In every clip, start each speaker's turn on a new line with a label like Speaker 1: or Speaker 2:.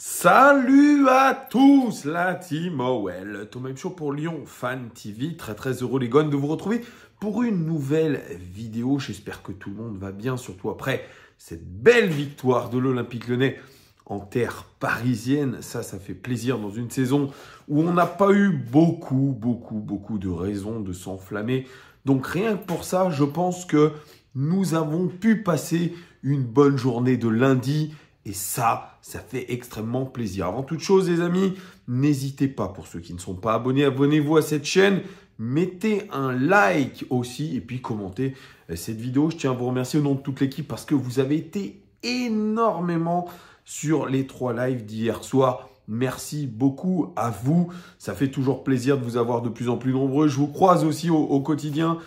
Speaker 1: Salut à tous, la team OL, Thomas Show pour Lyon Fan TV. Très heureux les gones de vous retrouver pour une nouvelle vidéo. J'espère que tout le monde va bien, surtout après cette belle victoire de l'Olympique Lyonnais en terre parisienne. Ça fait plaisir dans une saison où on n'a pas eu beaucoup de raisons de s'enflammer. Donc rien que pour ça, je pense que nous avons pu passer une bonne journée de lundi. Et ça fait extrêmement plaisir. Avant toute chose, les amis, n'hésitez pas, pour ceux qui ne sont pas abonnés, abonnez-vous à cette chaîne. Mettez un like aussi et puis commentez cette vidéo. Je tiens à vous remercier au nom de toute l'équipe parce que vous avez été énormément sur les 3 lives d'hier soir. Merci beaucoup à vous. Ça fait toujours plaisir de vous avoir de plus en plus nombreux. Je vous croise aussi au quotidien.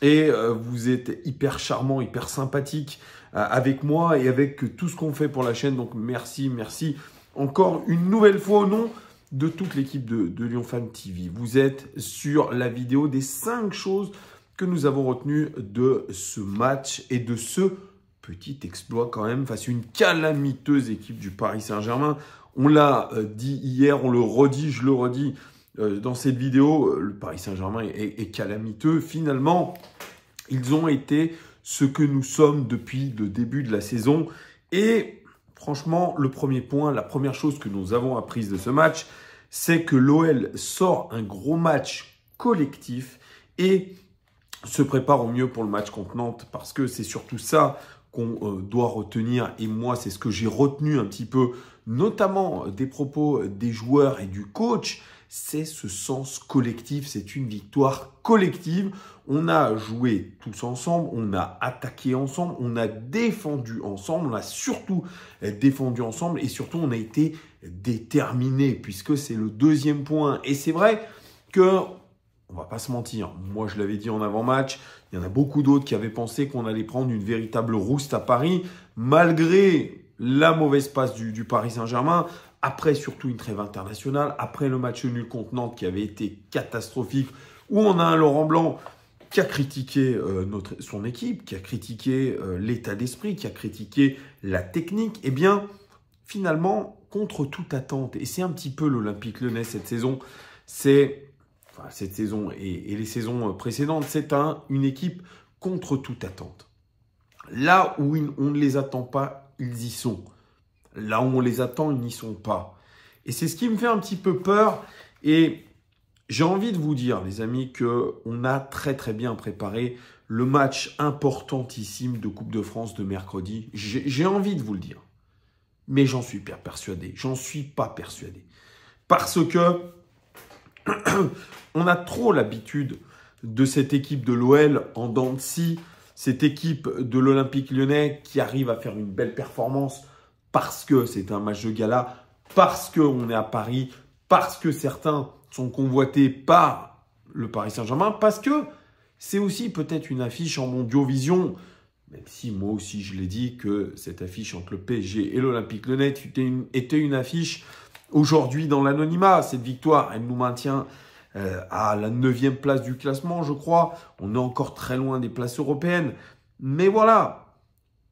Speaker 1: Et vous êtes hyper charmant, hyper sympathique avec moi et avec tout ce qu'on fait pour la chaîne. Donc merci encore une nouvelle fois au nom de toute l'équipe de Lyon Fan TV. Vous êtes sur la vidéo des 5 choses que nous avons retenues de ce match et de ce petit exploit quand même face à une calamiteuse équipe du Paris Saint-Germain. On l'a dit hier, on le redit, je le redis. Dans cette vidéo, le Paris Saint-Germain est calamiteux. Finalement, ils ont été ce que nous sommes depuis le début de la saison. Et franchement, le premier point, la première chose que nous avons apprise de ce match, c'est que l'OL sort un gros match collectif et se prépare au mieux pour le match contre Nantes. Parce que c'est surtout ça qu'on doit retenir. Et moi, c'est ce que j'ai retenu un petit peu, notamment des propos des joueurs et du coach. C'est ce sens collectif, c'est une victoire collective. On a joué tous ensemble, on a attaqué ensemble, on a défendu ensemble, on a surtout défendu ensemble et surtout on a été déterminés puisque c'est le deuxième point. Et c'est vrai que, on va pas se mentir, moi je l'avais dit en avant-match, il y en a beaucoup d'autres qui avaient pensé qu'on allait prendre une véritable rouste à Paris malgré la mauvaise passe du Paris Saint-Germain. Après, surtout une trêve internationale. Après le match nul contre Nantes qui avait été catastrophique, où on a un Laurent Blanc qui a critiqué son équipe, qui a critiqué l'état d'esprit, qui a critiqué la technique. Eh bien, finalement, contre toute attente, et c'est un petit peu l'Olympique Lyonnais cette saison, cette saison et les saisons précédentes, c'est une équipe contre toute attente. Là où on ne les attend pas, ils y sont. Là où on les attend, ils n'y sont pas. Et c'est ce qui me fait un petit peu peur. Et j'ai envie de vous dire, les amis, qu'on a très bien préparé le match importantissime de Coupe de France de mercredi. J'ai envie de vous le dire. Mais j'en suis pas persuadé. J'en suis pas persuadé. Parce que on a trop l'habitude de cette équipe de l'OL en dents de scie, cette équipe de l'Olympique Lyonnais qui arrive à faire une belle performance parce que c'est un match de gala, parce qu'on est à Paris, parce que certains sont convoités par le Paris Saint-Germain, parce que c'est aussi peut-être une affiche en Mondiovision, même si moi aussi je l'ai dit que cette affiche entre le PSG et l'Olympique Lyonnais était une affiche aujourd'hui dans l'anonymat. Cette victoire, elle nous maintient à la 9e place du classement, je crois. On est encore très loin des places européennes. Mais voilà,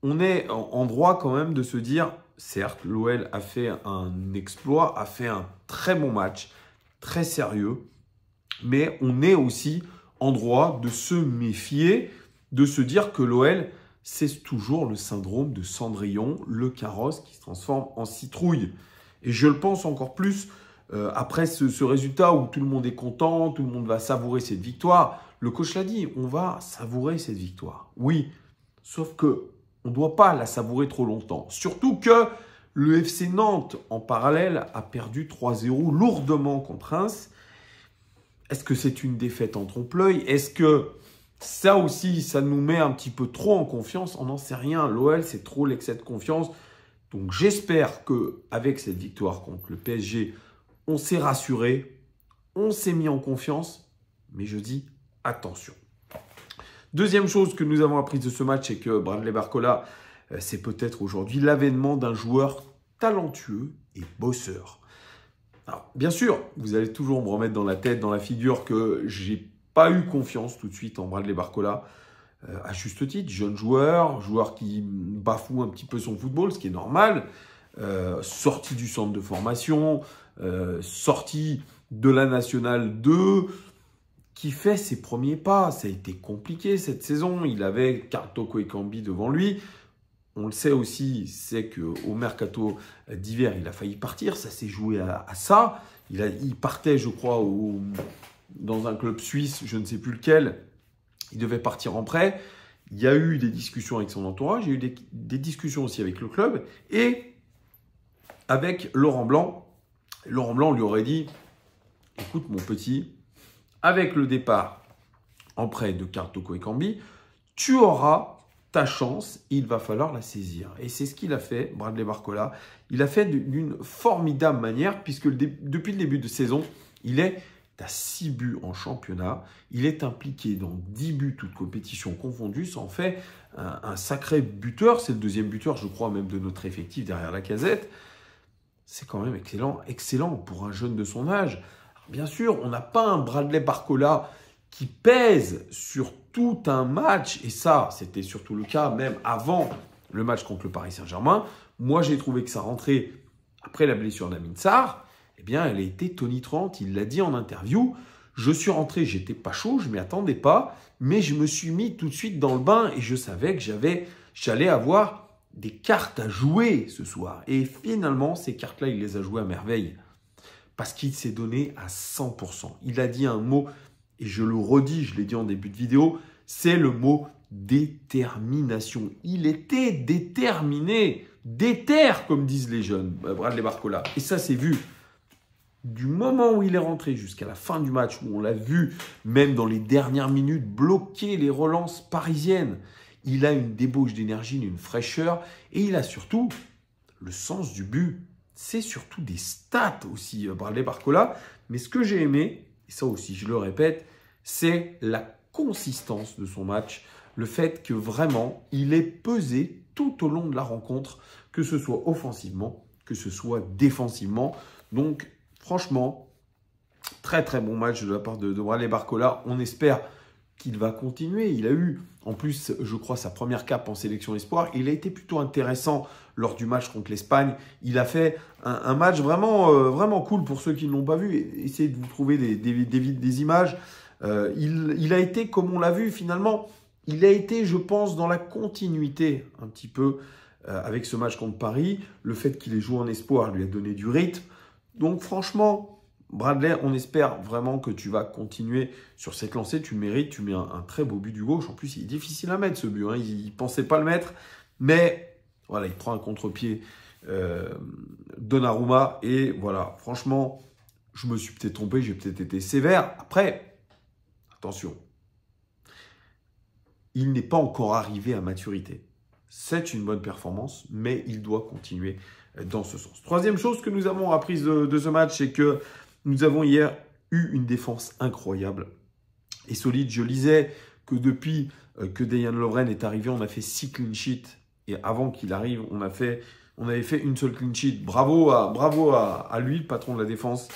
Speaker 1: on est en droit quand même de se dire, certes, l'OL a fait un exploit, a fait un très bon match, très sérieux. Mais on est aussi en droit de se méfier, de se dire que l'OL, c'est toujours le syndrome de Cendrillon, le carrosse qui se transforme en citrouille. Et je le pense encore plus après ce résultat où tout le monde est content, tout le monde va savourer cette victoire. Le coach l'a dit, on va savourer cette victoire. Oui, sauf que on ne doit pas la savourer trop longtemps. Surtout que le FC Nantes, en parallèle, a perdu 3-0 lourdement contre Reims. Est-ce que c'est une défaite en trompe-l'œil? Est-ce que ça aussi, ça nous met un petit peu trop en confiance? On n'en sait rien. L'OL, c'est trop l'excès de confiance. Donc j'espère qu'avec cette victoire contre le PSG, on s'est rassuré, on s'est mis en confiance. Mais je dis attention. Deuxième chose que nous avons appris de ce match, c'est que Bradley Barcola, c'est peut-être aujourd'hui l'avènement d'un joueur talentueux et bosseur. Alors, bien sûr, vous allez toujours me remettre dans la tête, dans la figure que j'ai pas eu confiance tout de suite en Bradley Barcola. À juste titre, jeune joueur qui bafoue un petit peu son football, ce qui est normal. sorti du centre de formation, sorti de la Nationale 2, qui fait ses premiers pas. Ça a été compliqué cette saison. Il avait Karl Toko Ekambi devant lui. On le sait aussi, c'est qu'au mercato d'hiver, il a failli partir. Ça s'est joué à ça. Il partait, je crois, dans un club suisse, je ne sais plus lequel. Il devait partir en prêt. Il y a eu des discussions avec son entourage. Il y a eu des discussions aussi avec le club. Et avec Laurent Blanc. Laurent Blanc lui aurait dit « Écoute, mon petit, avec le départ en prêt de Karl Toko Ekambi, tu auras ta chance, il va falloir la saisir. » Et c'est ce qu'il a fait, Bradley Barcola. Il a fait d'une formidable manière, puisque depuis le début de saison, il est à 6 buts en championnat. Il est impliqué dans 10 buts, toutes compétitions confondues. Ça en fait un sacré buteur. C'est le deuxième buteur, je crois, même de notre effectif derrière Lacazette. C'est quand même excellent pour un jeune de son âge. Alors, bien sûr, on n'a pas un Bradley Barcola qui pèse sur tout un match. Et ça, c'était surtout le cas même avant le match contre le Paris Saint-Germain. Moi, j'ai trouvé que sa rentrée, après la blessure d'Amin Sarr, eh bien, elle a été tonitruante. Il l'a dit en interview. Je suis rentré, j'étais pas chaud, je m'y attendais pas, mais je me suis mis tout de suite dans le bain et je savais que j'allais avoir des cartes à jouer ce soir. Et finalement, ces cartes-là, il les a jouées à merveille parce qu'il s'est donné à 100%. Il a dit un mot, et je le redis, je l'ai dit en début de vidéo, c'est le mot détermination. Il était déterminé, déter, comme disent les jeunes, Bradley Barcola. Et ça, c'est vu. Du moment où il est rentré jusqu'à la fin du match, où on l'a vu, même dans les dernières minutes, bloquer les relances parisiennes, il a une débauche d'énergie, une fraîcheur, et il a surtout le sens du but. C'est surtout des stats aussi, Bradley Barcola. Mais ce que j'ai aimé, et ça aussi je le répète, c'est la consistance de son match. Le fait que vraiment, il est pesé tout au long de la rencontre, que ce soit offensivement, que ce soit défensivement. Donc, franchement, très très bon match de la part de Bradley Barcola. On espère qu'il va continuer. Il a eu, en plus, je crois, sa première cape en sélection espoir. Il a été plutôt intéressant lors du match contre l'Espagne. Il a fait un match vraiment cool pour ceux qui ne l'ont pas vu. Essayez de vous trouver des images. Il a été, comme on l'a vu finalement, il a été, je pense, dans la continuité un petit peu avec ce match contre Paris. Le fait qu'il ait joué en espoir lui a donné du rythme. Donc franchement, Bradley, on espère vraiment que tu vas continuer sur cette lancée. Tu le mérites, tu mets un très beau but du gauche. En plus, il est difficile à mettre ce but. Hein. Il ne pensait pas le mettre. Mais voilà, il prend un contre-pied Donnarumma. Et voilà, franchement, je me suis peut-être trompé. J'ai peut-être été sévère. Après, attention, il n'est pas encore arrivé à maturité. C'est une bonne performance, mais il doit continuer dans ce sens. Troisième chose que nous avons apprise de ce match, c'est que nous avons hier eu une défense incroyable et solide. Je lisais que depuis que Dejan Lovren est arrivé, on a fait 6 clean sheets. Et avant qu'il arrive, on avait fait une seule clean sheet. Bravo à lui, le patron de la défense,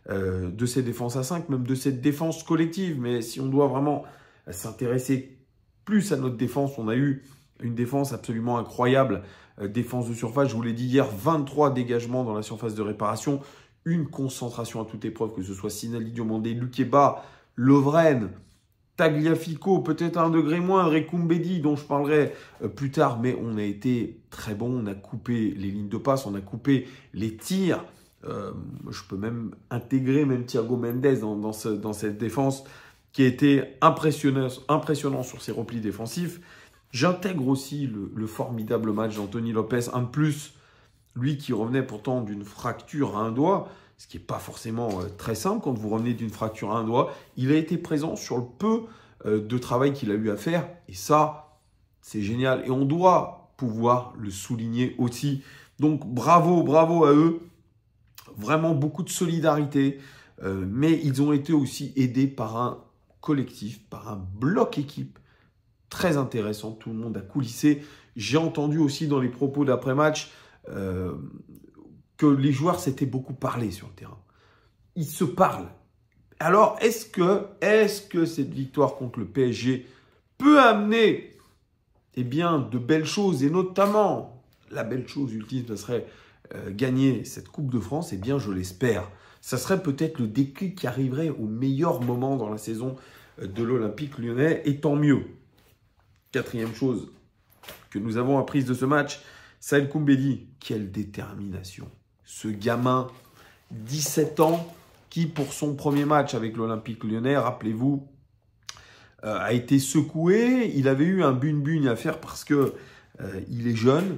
Speaker 1: de cette défense à 5, même de cette défense collective. Mais si on doit vraiment s'intéresser plus à notre défense, on a eu une défense absolument incroyable. Défense de surface, je vous l'ai dit hier, 23 dégagements dans la surface de réparation. Une concentration à toute épreuve, que ce soit Sinali Diomandé, Lukeba, Lovren, Tagliafico, peut-être un degré moins, Rekumbedi, dont je parlerai plus tard, mais on a été très bon, on a coupé les lignes de passe, on a coupé les tirs. Je peux même intégrer Thiago Mendes dans cette défense qui a été impressionnant sur ses replis défensifs. J'intègre aussi le formidable match d'Anthony Lopez, un de plus, lui qui revenait pourtant d'une fracture à un doigt, ce qui n'est pas forcément très simple quand vous revenez d'une fracture à un doigt. Il a été présent sur le peu de travail qu'il a eu à faire, et ça, c'est génial. Et on doit pouvoir le souligner aussi. Donc bravo à eux, vraiment beaucoup de solidarité, mais ils ont été aussi aidés par un collectif, par un bloc équipe, très intéressant, tout le monde a coulissé. J'ai entendu aussi dans les propos d'après-match que les joueurs s'étaient beaucoup parlé sur le terrain. Ils se parlent. Alors, est-ce que cette victoire contre le PSG peut amener de belles choses, et notamment, la belle chose ultime, ce serait gagner cette Coupe de France, eh bien je l'espère. Ça serait peut-être le déclic qui arriverait au meilleur moment dans la saison de l'Olympique Lyonnais, et tant mieux. Quatrième chose que nous avons apprise de ce match, Saïd Koumbedi, quelle détermination. Ce gamin, 17 ans, qui pour son premier match avec l'Olympique Lyonnais, rappelez-vous, a été secoué. Il avait eu un bune-bune à faire parce que il est jeune,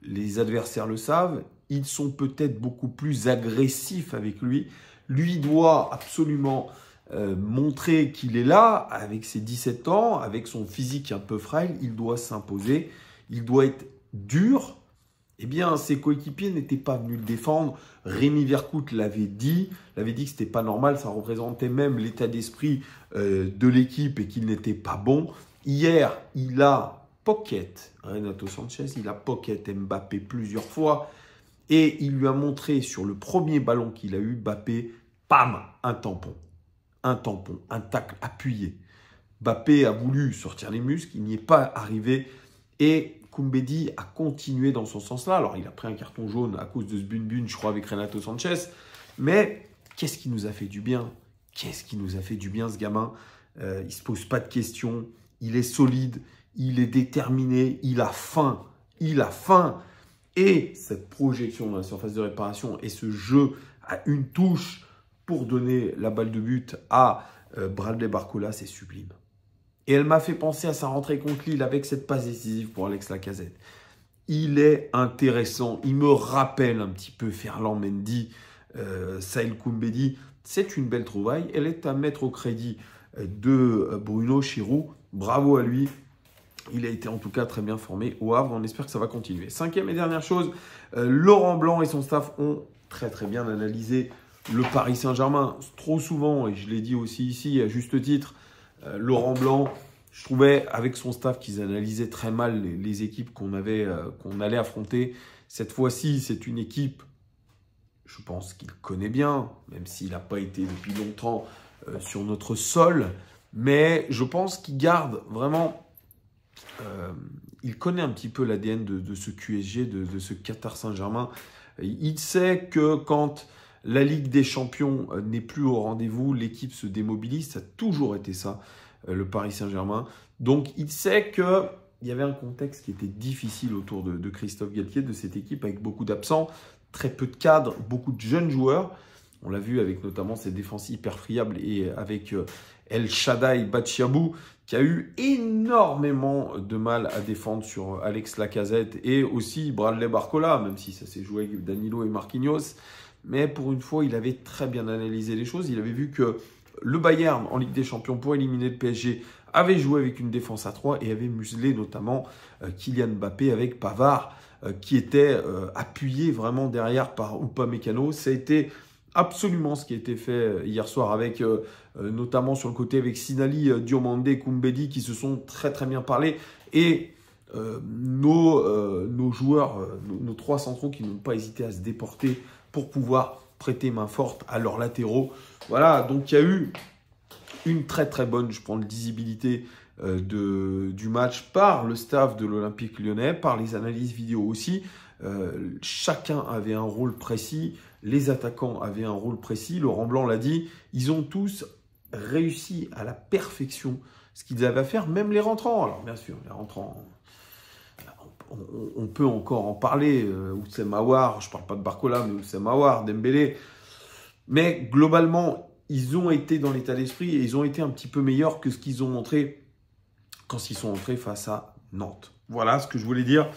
Speaker 1: les adversaires le savent, ils sont peut-être beaucoup plus agressifs avec lui. Lui doit absolument montrer qu'il est là, avec ses 17 ans, avec son physique un peu frêle, il doit s'imposer, il doit être dur. Eh bien, ses coéquipiers n'étaient pas venus le défendre. Rémi Vercoute l'avait dit que ce n'était pas normal, ça représentait même l'état d'esprit de l'équipe et qu'il n'était pas bon. Hier, il a pocket Renato Sanchez, il a pocket Mbappé plusieurs fois et il lui a montré sur le premier ballon qu'il a eu, Mbappé, pam, un tampon, un tacle appuyé. Mbappé a voulu sortir les muscles, il n'y est pas arrivé et Koumbedi a continué dans son sens-là. Alors, il a pris un carton jaune à cause de ce bune-bune, je crois, avec Renato Sanchez. Mais qu'est-ce qui nous a fait du bien? Qu'est-ce qui nous a fait du bien, ce gamin? Il ne se pose pas de questions. Il est solide. Il est déterminé. Il a faim. Il a faim. Et cette projection dans la surface de réparation et ce jeu à une touche pour donner la balle de but à Bradley Barcola, c'est sublime. Et elle m'a fait penser à sa rentrée contre Lille avec cette passe décisive pour Alex Lacazette. Il est intéressant. Il me rappelle un petit peu Ferland Mendy, Saïd Koumbedi. C'est une belle trouvaille. Elle est à mettre au crédit de Bruno Chiroux. Bravo à lui. Il a été en tout cas très bien formé au Havre. On espère que ça va continuer. Cinquième et dernière chose, Laurent Blanc et son staff ont très bien analysé le Paris Saint-Germain. Trop souvent, et je l'ai dit aussi ici à juste titre, Laurent Blanc, je trouvais avec son staff qu'ils analysaient très mal les équipes qu'on allait affronter. Cette fois-ci, c'est une équipe, je pense qu'il connaît bien, même s'il n'a pas été depuis longtemps sur notre sol. Mais je pense qu'il garde vraiment, il connaît un petit peu l'ADN de ce QSG, de ce Qatar Saint-Germain. Il sait que quand la Ligue des Champions n'est plus au rendez-vous, l'équipe se démobilise, ça a toujours été ça, le Paris Saint-Germain. Donc il sait qu'il y avait un contexte qui était difficile autour de Christophe Galtier, de cette équipe, avec beaucoup d'absents, très peu de cadres, beaucoup de jeunes joueurs. On l'a vu avec notamment ses défenses hyper friables et avec El Shaddai Bachiabou, qui a eu énormément de mal à défendre sur Alex Lacazette et aussi Bradley Barcola, même si ça s'est joué avec Danilo et Marquinhos. Mais pour une fois, il avait très bien analysé les choses. Il avait vu que le Bayern, en Ligue des Champions, pour éliminer le PSG, avait joué avec une défense à 3 et avait muselé notamment Kylian Mbappé avec Pavard, qui était appuyé vraiment derrière par Upamecano. Ça a été absolument ce qui a été fait hier soir, avec notamment sur le côté avec Sinali, Diomandé, Koumbedi, qui se sont très bien parlé. Et nos joueurs, nos trois centraux qui n'ont pas hésité à se déporter pour pouvoir prêter main forte à leurs latéraux. Voilà, donc il y a eu une très bonne, je prends, lisibilité du match par le staff de l'Olympique Lyonnais, par les analyses vidéo aussi. Chacun avait un rôle précis, les attaquants avaient un rôle précis. Laurent Blanc l'a dit, ils ont tous réussi à la perfection ce qu'ils avaient à faire, même les rentrants. Alors bien sûr, les rentrants, on peut encore en parler. Oussem Aouar, je ne parle pas de Barcola, mais Oussem Aouar, Dembélé. Mais globalement, ils ont été dans l'état d'esprit et ils ont été un petit peu meilleurs que ce qu'ils ont montré quand ils sont entrés face à Nantes. Voilà ce que je voulais dire.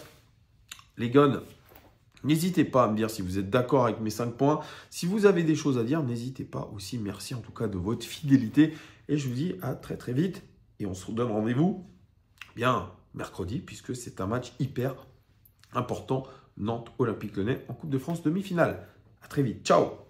Speaker 1: Les gars, n'hésitez pas à me dire si vous êtes d'accord avec mes 5 points. Si vous avez des choses à dire, n'hésitez pas aussi. Merci en tout cas de votre fidélité. Et je vous dis à très vite. Et on se donne rendez-vous bien mercredi, puisque c'est un match hyper important. Nantes Olympique Lyonnais en Coupe de France demi-finale. À très vite. Ciao.